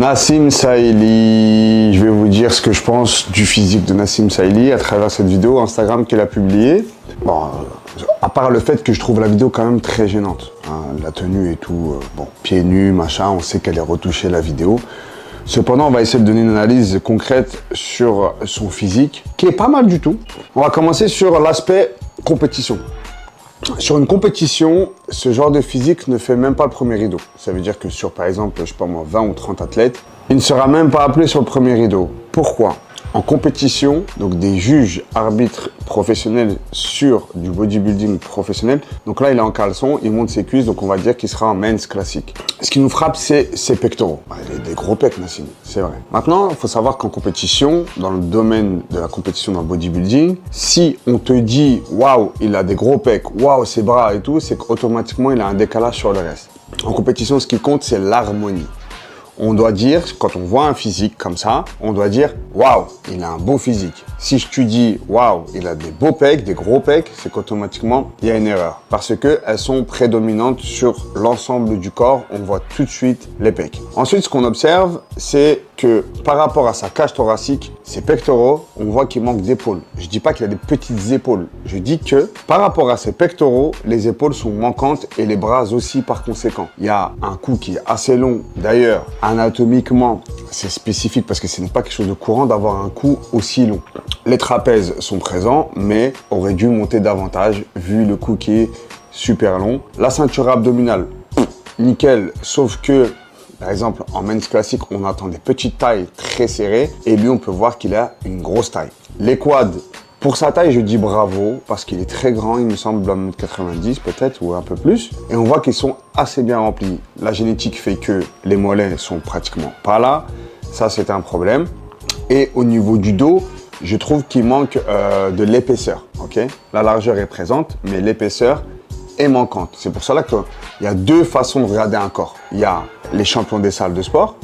Nassim Saïli, je vais vous dire ce que je pense du physique de Nassim Saïli à travers cette vidéo Instagram qu'il a publiée. Bon, à part le fait que je trouve la vidéo quand même très gênante, hein, la tenue et tout, bon, pieds nus, machin, on sait qu'elle est retouchée la vidéo. Cependant, on va essayer de donner une analyse concrète sur son physique, qui est pas mal du tout. On va commencer sur l'aspect compétition. Sur une compétition, ce genre de physique ne fait même pas le premier rideau. Ça veut dire que sur, par exemple, je sais pas moi, 20 ou 30 athlètes, il ne sera même pas appelé sur le premier rideau. Pourquoi ? En compétition, donc des juges arbitres professionnels sur du bodybuilding professionnel. Donc là, il est en caleçon, il monte ses cuisses, donc on va dire qu'il sera en men's classique. Ce qui nous frappe, c'est ses pectoraux. Il a des gros pecs, Nassim, c'est vrai. Maintenant, il faut savoir qu'en compétition, dans le domaine de la compétition dans le bodybuilding, si on te dit « Waouh, il a des gros pecs, waouh, ses bras et tout », c'est qu'automatiquement, il a un décalage sur le reste. En compétition, ce qui compte, c'est l'harmonie. On doit dire, quand on voit un physique comme ça, on doit dire « Waouh, il a un beau physique ». Si je te dis « Waouh, il a des beaux pecs, des gros pecs », c'est qu'automatiquement, il y a une erreur. Parce qu'elles sont prédominantes sur l'ensemble du corps, on voit tout de suite les pecs. Ensuite, ce qu'on observe, c'est que par rapport à sa cage thoracique, ses pectoraux, on voit qu'il manque d'épaules. Je ne dis pas qu'il a des petites épaules. Je dis que par rapport à ses pectoraux, les épaules sont manquantes et les bras aussi par conséquent. Il y a un cou qui est assez long. D'ailleurs, anatomiquement, c'est spécifique parce que ce n'est pas quelque chose de courant d'avoir un cou aussi long. Les trapèzes sont présents, mais auraient dû monter davantage vu le cou qui est super long. La ceinture abdominale, nickel, sauf que par exemple, en men's classique, on attend des petites tailles très serrées et lui, on peut voir qu'il a une grosse taille. Les quads, pour sa taille, je dis bravo parce qu'il est très grand, il me semble 1m90 peut-être ou un peu plus. Et on voit qu'ils sont assez bien remplis. La génétique fait que les mollets sont pratiquement pas là. Ça, c'est un problème. Et au niveau du dos, je trouve qu'il manque de l'épaisseur. Okay, la largeur est présente, mais l'épaisseur est manquante. C'est pour cela qu'il y a deux façons de regarder un corps. Il y a les champions des salles de sport,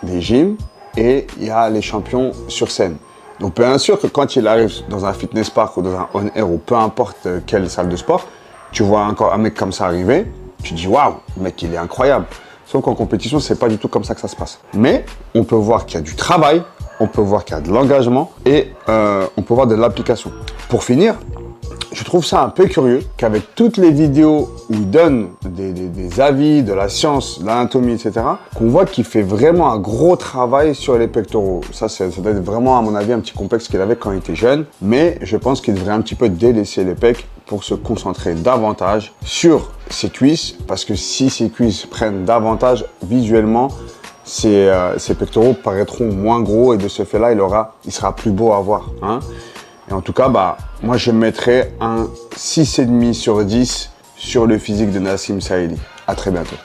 des gyms, et il y a les champions sur scène. Donc bien sûr que quand il arrive dans un fitness park ou dans un on-air ou peu importe quelle salle de sport, tu vois encore un mec comme ça arriver, tu dis waouh, le mec il est incroyable. Sauf qu'en compétition, c'est pas du tout comme ça que ça se passe. Mais on peut voir qu'il y a du travail, on peut voir qu'il y a de l'engagement et on peut voir de l'application. Pour finir, je trouve ça un peu curieux qu'avec toutes les vidéos où il donne des avis de la science, de l'anatomie, etc., qu'on voit qu'il fait vraiment un gros travail sur les pectoraux. Ça doit être vraiment, à mon avis, un petit complexe qu'il avait quand il était jeune. Mais je pense qu'il devrait un petit peu délaisser les pecs pour se concentrer davantage sur ses cuisses. Parce que si ses cuisses prennent davantage visuellement, ses pectoraux paraîtront moins gros et de ce fait-là, il sera plus beau à voir. Hein. Et en tout cas, moi, je mettrais un 6,5 sur 10 sur le physique de Nassim Saïli. À très bientôt.